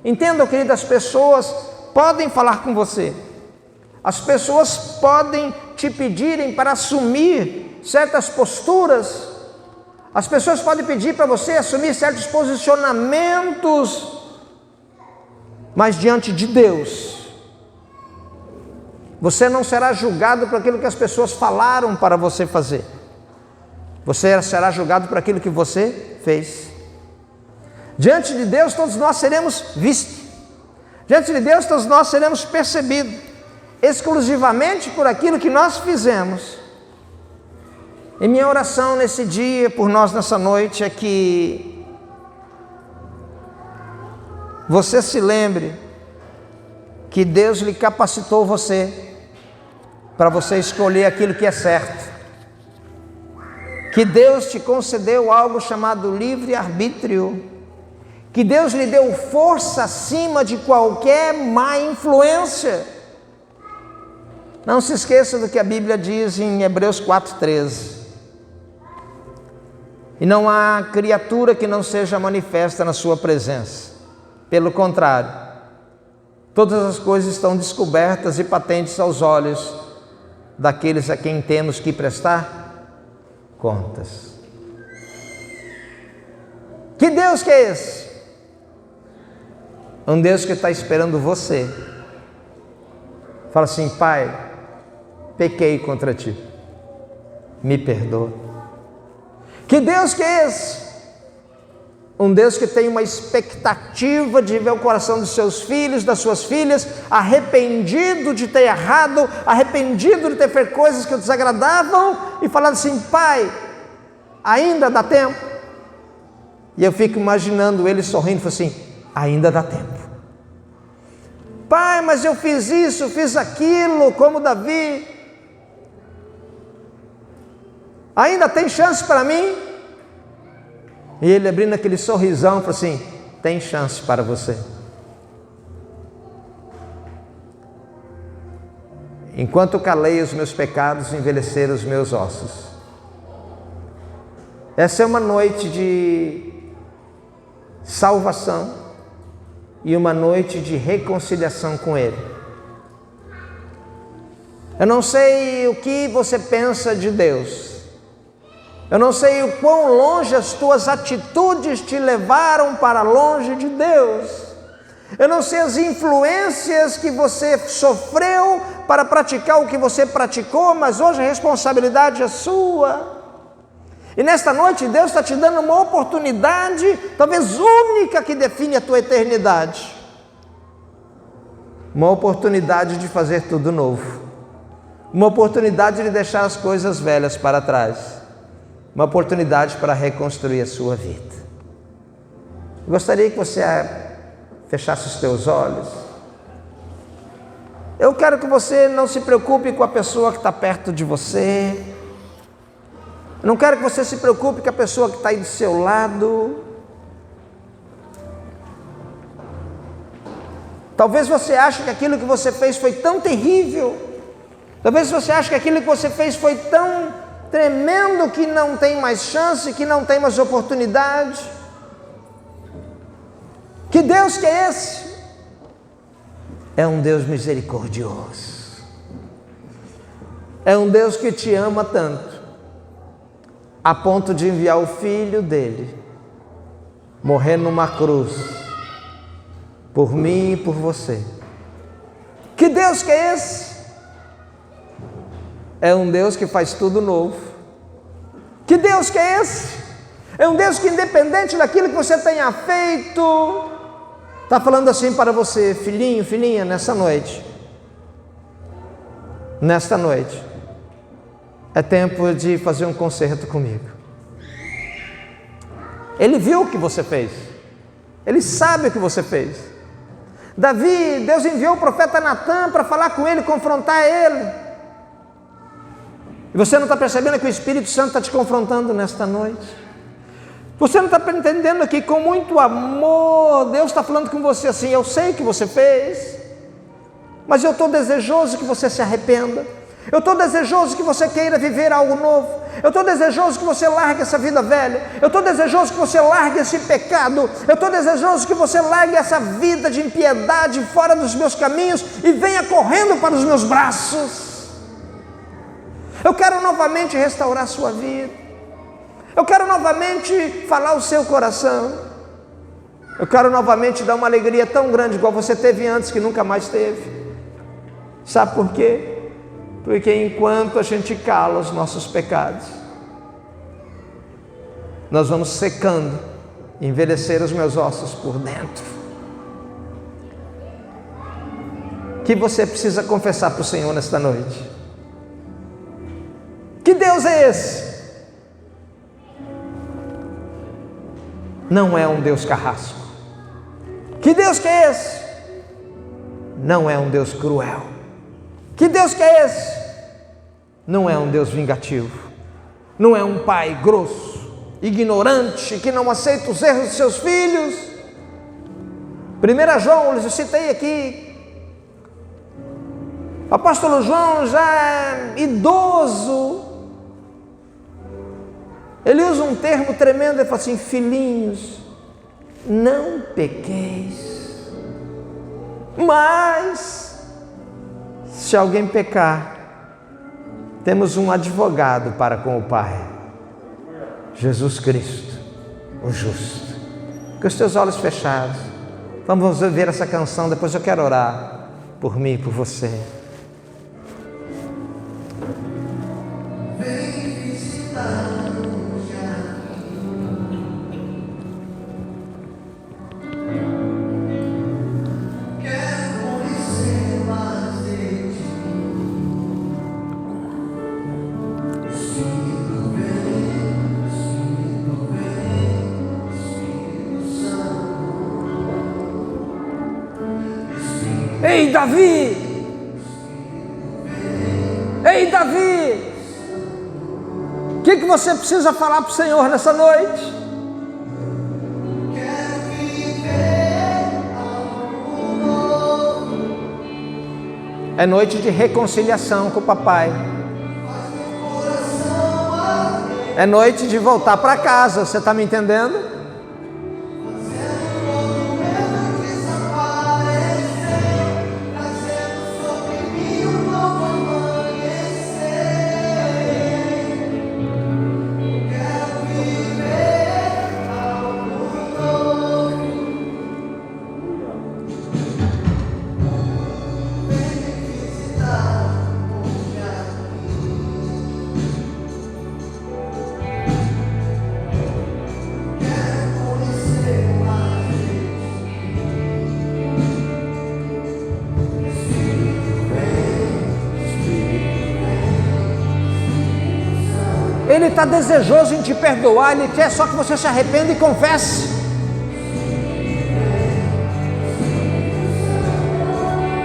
Entendam, querido, as pessoas podem falar com você, as pessoas podem te pedirem para assumir certas posturas, as pessoas podem pedir para você assumir certos posicionamentos, mas diante de Deus, você não será julgado por aquilo que as pessoas falaram para você fazer. Você será julgado por aquilo que você fez. Diante de Deus, todos nós seremos vistos. Diante de Deus, todos nós seremos percebidos exclusivamente por aquilo que nós fizemos. E minha oração nesse dia, por nós nessa noite, é que você se lembre que Deus lhe capacitou você para você escolher aquilo que é certo. Que Deus te concedeu algo chamado livre-arbítrio. que Deus lhe deu força acima de qualquer má influência. Não se esqueça do que a Bíblia diz em Hebreus 4,13. E não há criatura que não seja manifesta na sua presença. Pelo contrário, todas as coisas estão descobertas e patentes aos olhos daqueles a quem temos que prestar contas. Que Deus que é esse? Um Deus que está esperando você. Fala assim: Pai, pequei contra ti, me perdoa. Que Deus que é esse? Um Deus que tem uma expectativa de ver o coração dos seus filhos, das suas filhas, arrependido de ter errado, arrependido de ter feito coisas que o desagradavam, e falando assim: Pai, ainda dá tempo. E eu fico imaginando ele sorrindo, assim: ainda dá tempo. Pai, mas eu fiz isso, fiz aquilo, como Davi. Ainda tem chance para mim? E ele abrindo aquele sorrisão, falou assim: tem chance para você. Enquanto calei os meus pecados, envelheceram os meus ossos. Essa é uma noite de salvação e uma noite de reconciliação com Ele. Eu não sei o que você pensa de Deus. Eu não sei o quão longe as tuas atitudes te levaram para longe de Deus. Eu não sei as influências que você sofreu para praticar o que você praticou, mas hoje a responsabilidade é sua. E nesta noite Deus está te dando uma oportunidade, talvez única, que define a tua eternidade. Uma oportunidade de fazer tudo novo. Uma oportunidade de deixar as coisas velhas para trás. Uma oportunidade para reconstruir a sua vida. Eu gostaria que você fechasse os teus olhos. Eu quero que você não se preocupe com a pessoa que está perto de você. Eu não quero que você se preocupe com a pessoa que está aí do seu lado. Talvez você ache que aquilo que você fez foi tão terrível. Talvez você ache que aquilo que você fez foi tão tremendo que não tem mais chance, que não tem mais oportunidade. Que Deus que é esse? É um Deus misericordioso. É um Deus que te ama tanto, a ponto de enviar o Filho dele, morrer numa cruz, por mim e por você. Que Deus que é esse? É um Deus que faz tudo novo. Que Deus que é esse? É um Deus que, independente daquilo que você tenha feito, está falando assim para você: filhinho, filhinha, nesta noite, é tempo de fazer um concerto comigo. Ele viu o que você fez, ele sabe o que você fez. Davi, Deus enviou o profeta Natã para falar com ele, confrontar ele. E você não está percebendo que o Espírito Santo está te confrontando nesta noite? Você não está entendendo que com muito amor Deus está falando com você assim: eu sei o que você fez, mas eu estou desejoso que você se arrependa. Eu estou desejoso que você queira viver algo novo. Eu estou desejoso que você largue essa vida velha. Eu estou desejoso que você largue esse pecado. Eu estou desejoso que você largue essa vida de impiedade fora dos meus caminhos e venha correndo para os meus braços. Eu quero novamente restaurar a sua vida. Eu quero novamente falar o seu coração. Eu quero novamente dar uma alegria tão grande igual você teve antes, que nunca mais teve. Sabe por quê? Porque enquanto a gente cala os nossos pecados, nós vamos secando, envelhecer os meus ossos por dentro. Que você precisa confessar para o Senhor nesta noite? Que Deus é esse? Não é um Deus carrasco. Que Deus que é esse? Não é um Deus cruel. Que Deus que é esse? Não é um Deus vingativo. Não é um pai grosso, ignorante, que não aceita os erros de seus filhos. 1 João, eu citei aqui, o apóstolo João já é idoso, ele usa um termo tremendo, ele fala assim: filhinhos, não pequeis, mas se alguém pecar, temos um advogado para com o Pai, Jesus Cristo, o justo. Com os teus olhos fechados, vamos ver essa canção, depois eu quero orar por mim e por você. Vem visitar-nos aqui. Quero conhecer mais de ti. Espírito vem, Espírito Santo. Ei, Davi! Ei, Davi! O que você precisa falar para o Senhor nessa noite? Quero viver algo novo. É noite de reconciliação com o papai. Faz meu coração arder. É noite de voltar para casa, você está me entendendo? Ele está desejoso em te perdoar, Ele quer só que você se arrependa e confesse.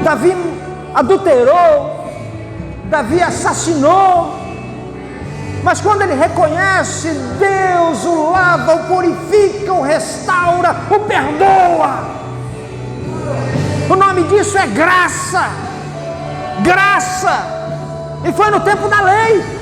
Davi adulterou, Davi assassinou, mas quando ele reconhece, Deus o lava, o purifica, o restaura, o perdoa. O nome disso é graça, graça, e foi no tempo da lei.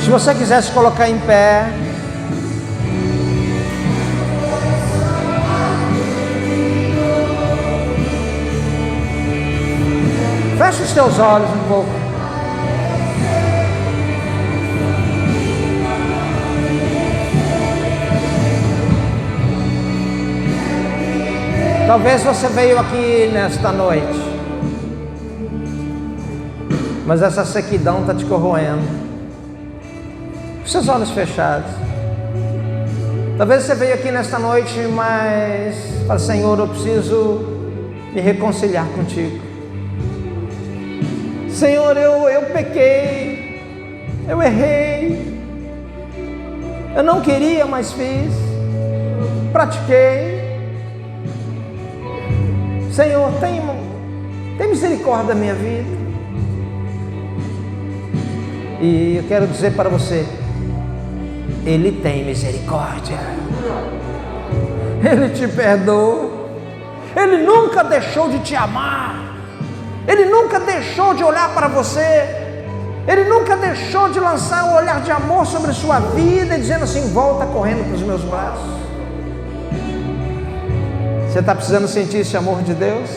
Se você quiser se colocar em pé, feche os teus olhos um pouco. Talvez você veio aqui nesta noite, mas essa sequidão está te corroendo. Com seus olhos fechados. Talvez você veio aqui nesta noite, mas fala: Senhor, eu preciso me reconciliar contigo. Senhor, eu pequei, eu errei, eu não queria, mas fiz, pratiquei. Senhor, tem misericórdia da minha vida. E eu quero dizer para você, Ele tem misericórdia, Ele te perdoa, Ele nunca deixou de te amar, Ele nunca deixou de olhar para você, Ele nunca deixou de lançar um olhar de amor sobre a sua vida, dizendo assim: volta correndo para os meus braços. Você está precisando sentir esse amor de Deus?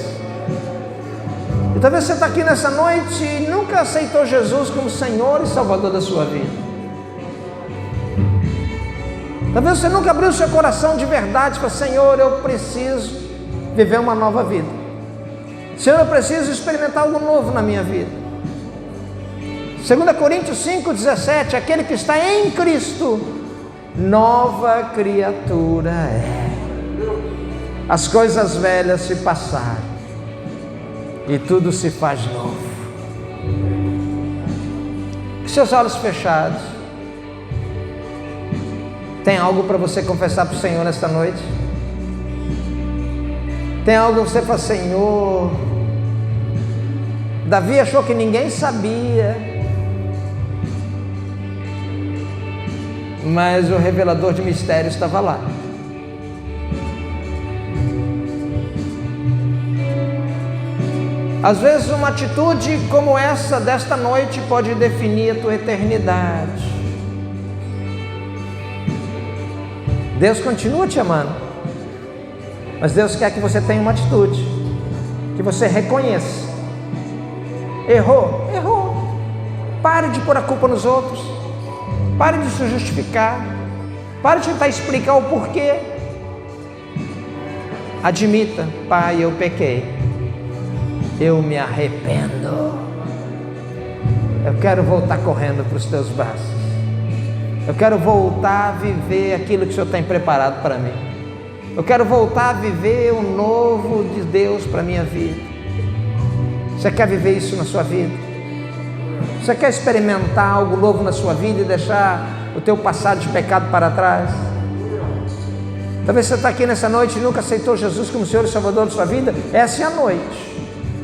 E talvez você está aqui nessa noite e nunca aceitou Jesus como Senhor e Salvador da sua vida. Talvez você nunca abriu seu coração de verdade e falou: Senhor, eu preciso viver uma nova vida. Senhor, eu preciso experimentar algo novo na minha vida. 2 Coríntios 5,17, aquele que está em Cristo, nova criatura é. As coisas velhas se passaram e tudo se faz novo. Com seus olhos fechados, tem algo para você confessar para o Senhor nesta noite? Tem algo que você fala: Senhor, Davi achou que ninguém sabia, mas o revelador de mistérios estava lá. Às vezes uma atitude como essa desta noite pode definir a tua eternidade. Deus continua te amando, mas Deus quer que você tenha uma atitude, que você reconheça. Errou. Pare de pôr a culpa nos outros. Pare de se justificar. Pare de tentar explicar o porquê. Admita: Pai, eu pequei. Eu me arrependo. Eu quero voltar correndo para os teus braços. Eu quero voltar a viver aquilo que o Senhor tem preparado para mim. Eu quero voltar a viver o novo de Deus para a minha vida. Você quer viver isso na sua vida? Você quer experimentar algo novo na sua vida e deixar o teu passado de pecado para trás? Talvez você está aqui nessa noite e nunca aceitou Jesus como Senhor e Salvador da sua vida. Essa é a noite.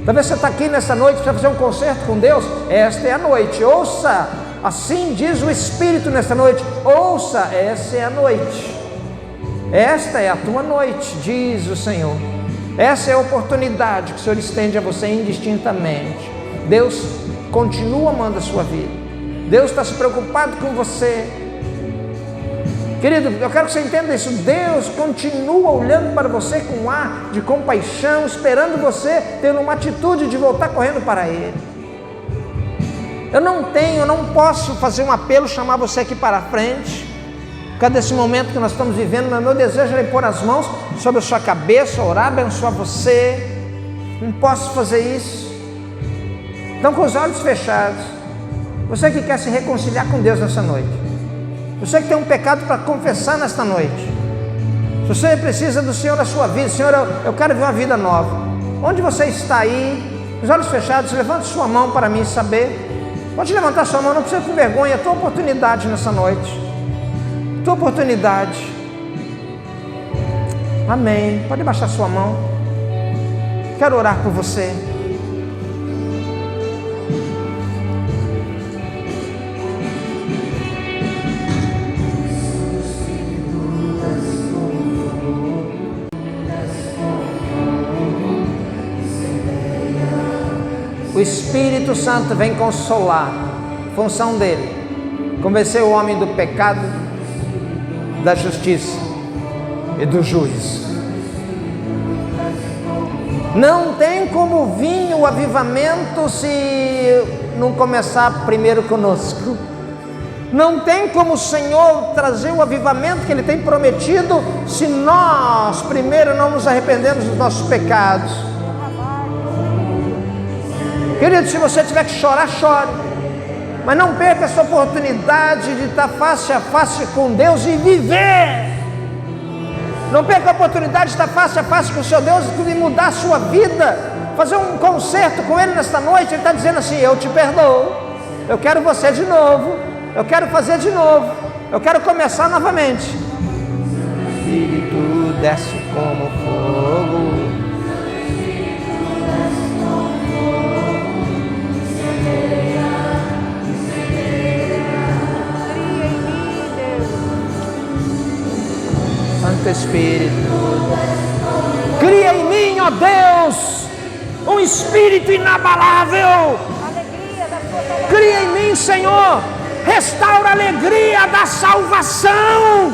Talvez você está aqui nessa noite para fazer um concerto com Deus. Esta é a noite. Ouça, assim diz o Espírito nesta noite. Ouça, essa é a noite. Esta é a tua noite, diz o Senhor. Essa é a oportunidade que o Senhor estende a você indistintamente. Deus continua amando a sua vida. Deus está se preocupado com você. Querido, eu quero que você entenda isso. Deus continua olhando para você com um ar de compaixão, esperando você ter uma atitude de voltar correndo para Ele. Eu não posso fazer um apelo, chamar você aqui para a frente, por causa desse momento que nós estamos vivendo, mas meu desejo é pôr as mãos sobre a sua cabeça, orar, abençoar você. Não posso fazer isso. Então, com os olhos fechados, você que quer se reconciliar com Deus nessa noite, você que tem um pecado para confessar nesta noite, se você precisa do Senhor na sua vida, Senhor, eu quero ver uma vida nova. Onde você está aí, os olhos fechados, levante sua mão para mim saber. Pode levantar sua mão, não precisa com vergonha. É a tua oportunidade nessa noite. Tua oportunidade. Amém. Pode baixar sua mão. Quero orar por você. O Espírito Santo vem consolar, função dele, convencer o homem do pecado, da justiça e do juízo. Não tem como vir o avivamento se não começar primeiro conosco. Não tem como o Senhor trazer o avivamento que Ele tem prometido se nós primeiro não nos arrependemos dos nossos pecados. Querido, se você tiver que chorar, chore, mas não perca essa oportunidade de estar face a face com Deus e viver. Não perca a oportunidade de estar face a face com o seu Deus e mudar a sua vida, fazer um concerto com Ele nesta noite. Ele está dizendo assim: eu te perdoo, eu quero você de novo, eu quero fazer de novo, eu quero começar novamente. Espírito desce como fogo. Santo Espírito, cria em mim, ó Deus, um espírito inabalável. Cria em mim, Senhor, restaura a alegria da salvação,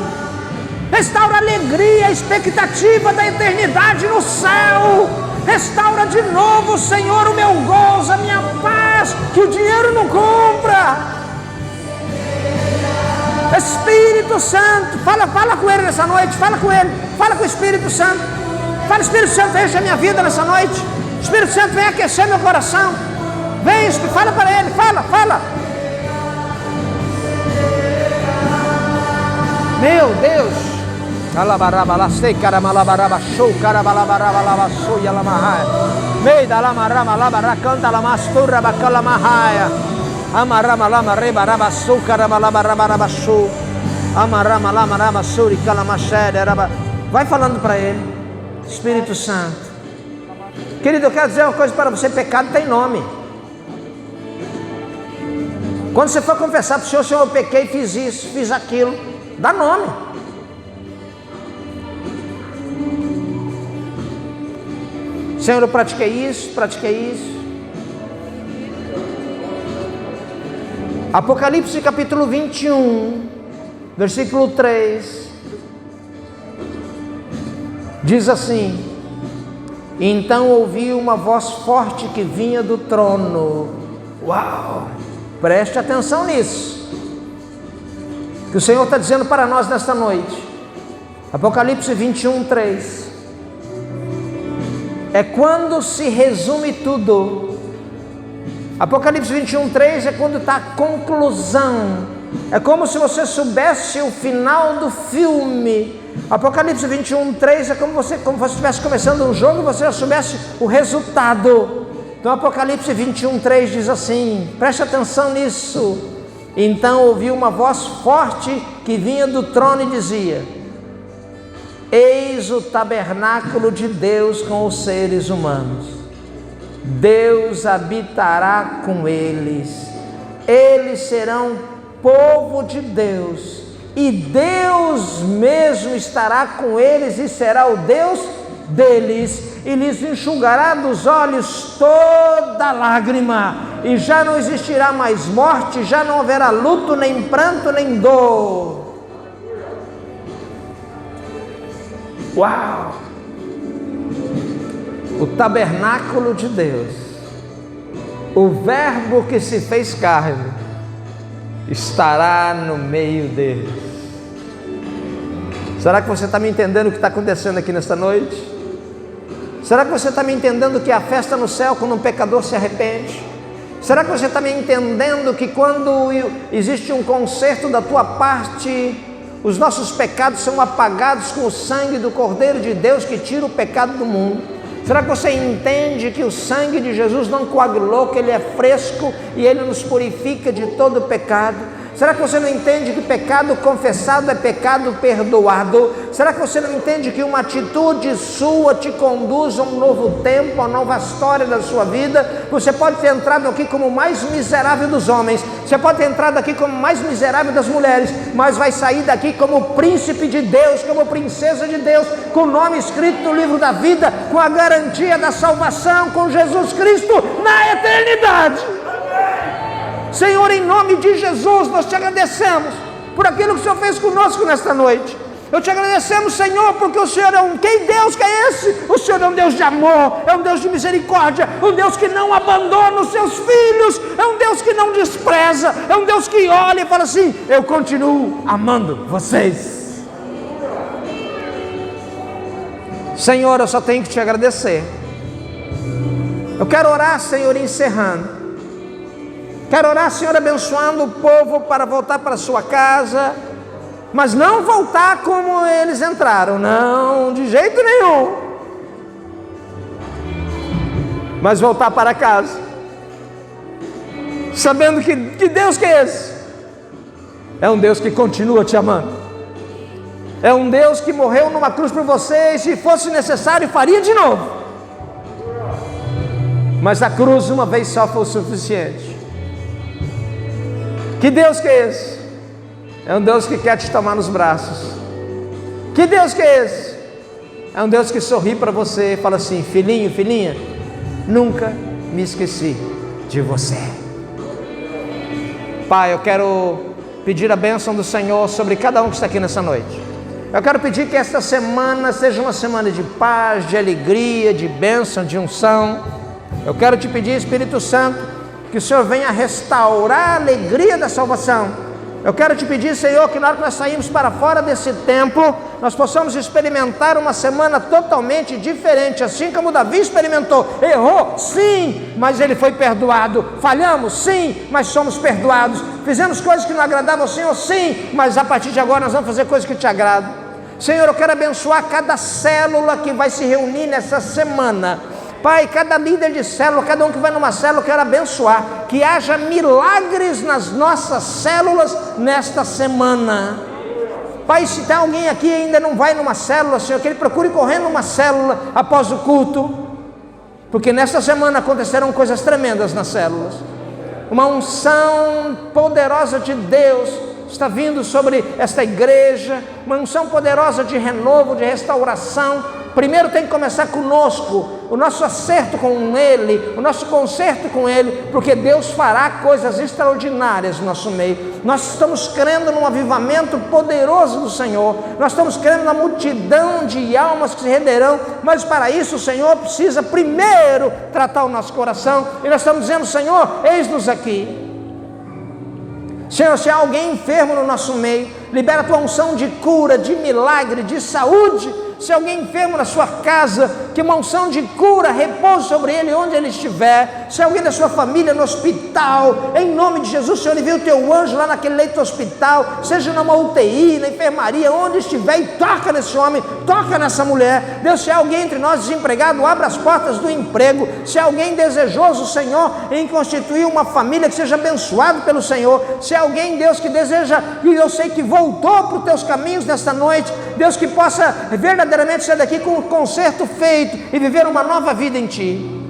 restaura a alegria, a expectativa da eternidade no céu. Restaura de novo, Senhor, o meu gozo, a minha paz, que o dinheiro não compra. Espírito Santo, fala com Ele nessa noite, fala com Ele, fala com o Espírito Santo. Fala: Espírito Santo, vem encher a minha vida nessa noite. Espírito Santo, vem aquecer meu coração. Vem, fala para Ele, fala. Meu Deus! Alabarabalastei, caramalabaraba, show, carabalabaraba, show, yalamahai. Meida lamarama, labaracanta, lamastura, bacalamahai. Amarama, lama, rebaraba, show, caramalabaraba, show. Amarama, lamaraba, suri, calamachede. Vai falando para ele, Espírito Santo. Querido, eu quero dizer uma coisa para você: pecado tem nome. Quando você for confessar para o Senhor: Senhor, eu pequei, fiz isso, fiz aquilo, dá nome. Senhor, eu pratiquei isso, pratiquei isso. Apocalipse capítulo 21, versículo 3, diz assim: então ouvi uma voz forte que vinha do trono. Uau! Preste atenção nisso, que o Senhor está dizendo para nós nesta noite. Apocalipse 21, 3. É quando se resume tudo. Apocalipse 21, 3 é quando está a conclusão. É como se você soubesse o final do filme. Apocalipse 21, 3 é como você estivesse começando um jogo e você já soubesse o resultado. Então Apocalipse 21, 3 diz assim, preste atenção nisso. Então ouvi uma voz forte que vinha do trono e dizia: eis o tabernáculo de Deus com os seres humanos. Deus habitará com eles. Eles serão povo de Deus. E Deus mesmo estará com eles e será o Deus deles. E lhes enxugará dos olhos toda lágrima. E já não existirá mais morte, já não haverá luto, nem pranto, nem dor. Uau! O tabernáculo de Deus, o verbo que se fez carne, estará no meio deles. Será que você está me entendendo o que está acontecendo aqui nesta noite? Será que você está me entendendo que há festa no céu quando um pecador se arrepende? Será que você está me entendendo que quando existe um conserto da tua parte, os nossos pecados são apagados com o sangue do Cordeiro de Deus que tira o pecado do mundo? Será que você entende que o sangue de Jesus não coagulou, que ele é fresco e ele nos purifica de todo o pecado? Será que você não entende que pecado confessado é pecado perdoado? Será que você não entende que uma atitude sua te conduz a um novo tempo, a uma nova história da sua vida? Você pode ter entrado aqui como o mais miserável dos homens, você pode ter entrado aqui como o mais miserável das mulheres, mas vai sair daqui como o príncipe de Deus, como princesa de Deus, com o nome escrito no livro da vida, com a garantia da salvação, com Jesus Cristo na eternidade. Senhor, em nome de Jesus, nós te agradecemos por aquilo que o Senhor fez conosco nesta noite. Eu te agradecemos, Senhor, porque o Senhor é quem Deus que é esse? O Senhor é um Deus de amor, é um Deus de misericórdia, um Deus que não abandona os seus filhos, é um Deus que não despreza, é um Deus que olha e fala assim: eu continuo amando vocês. Senhor, eu só tenho que te agradecer. Eu quero orar, Senhor, encerrando. Quero orar, Senhor, abençoando o povo para voltar para a sua casa, mas não voltar como eles entraram, não, de jeito nenhum. Mas voltar para casa, sabendo que Deus que é esse? É um Deus que continua te amando. É um Deus que morreu numa cruz por você e se fosse necessário faria de novo. Mas a cruz uma vez só foi o suficiente. Que Deus que é esse? É um Deus que quer te tomar nos braços. Que Deus que é esse? É um Deus que sorri para você e fala assim: filhinho, filhinha, nunca me esqueci de você. Pai, eu quero pedir a bênção do Senhor sobre cada um que está aqui nessa noite. Eu quero pedir que esta semana seja uma semana de paz, de alegria, de bênção, de unção. Eu quero te pedir, Espírito Santo, que o Senhor venha restaurar a alegria da salvação. Eu quero te pedir, Senhor, que na hora que nós saímos para fora desse templo, nós possamos experimentar uma semana totalmente diferente, assim como Davi experimentou. Errou, sim, mas ele foi perdoado. Falhamos, sim, mas somos perdoados. Fizemos coisas que não agradavam ao Senhor, sim, mas a partir de agora nós vamos fazer coisas que te agradam. Senhor, eu quero abençoar cada célula que vai se reunir nessa semana. Pai, cada líder de célula, cada um que vai numa célula, eu quero abençoar, que haja milagres nas nossas células nesta semana. Pai, se tem alguém aqui que ainda não vai numa célula, Senhor, que ele procure correr numa célula após o culto, porque nesta semana acontecerão coisas tremendas nas células. Uma unção poderosa de Deus está vindo sobre esta igreja, uma unção poderosa de renovo, de restauração. Primeiro tem que começar conosco, o nosso acerto com Ele, o nosso conserto com Ele, porque Deus fará coisas extraordinárias no nosso meio. Nós estamos crendo num avivamento poderoso do Senhor, nós estamos crendo na multidão de almas que se renderão, mas para isso o Senhor precisa primeiro tratar o nosso coração, e nós estamos dizendo: Senhor, eis-nos aqui. Senhor, se há alguém enfermo no nosso meio, libera a tua unção de cura, de milagre, de saúde. Se alguém enfermo na sua casa, que uma unção de cura repouse sobre ele onde ele estiver. Se alguém da sua família no hospital, em nome de Jesus, Senhor, envia o teu anjo lá naquele leito do hospital, seja numa UTI, na enfermaria, onde estiver, e toca nesse homem, toca nessa mulher. Deus, se há alguém entre nós desempregado, abra as portas do emprego. Se há alguém desejoso, Senhor, em constituir uma família que seja abençoado pelo Senhor. Se há alguém, Deus, que deseja, e eu sei que voltou para os teus caminhos nesta noite, Deus, que possa verdadeiramente sair daqui com o conserto feito e viver uma nova vida em Ti.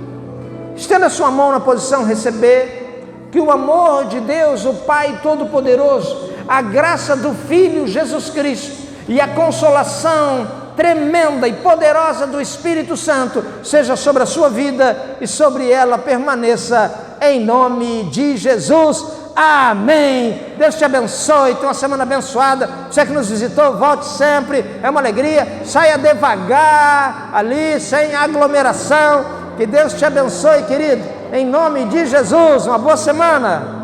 Estenda a sua mão na posição receber, que o amor de Deus, o Pai Todo-Poderoso, a graça do Filho Jesus Cristo e a consolação tremenda e poderosa do Espírito Santo seja sobre a sua vida e sobre ela permaneça, em nome de Jesus. Amém. Deus te abençoe. Tenha uma semana abençoada. Você que nos visitou, volte sempre. É uma alegria. Saia devagar ali, sem aglomeração. Que Deus te abençoe, querido. Em nome de Jesus. Uma boa semana.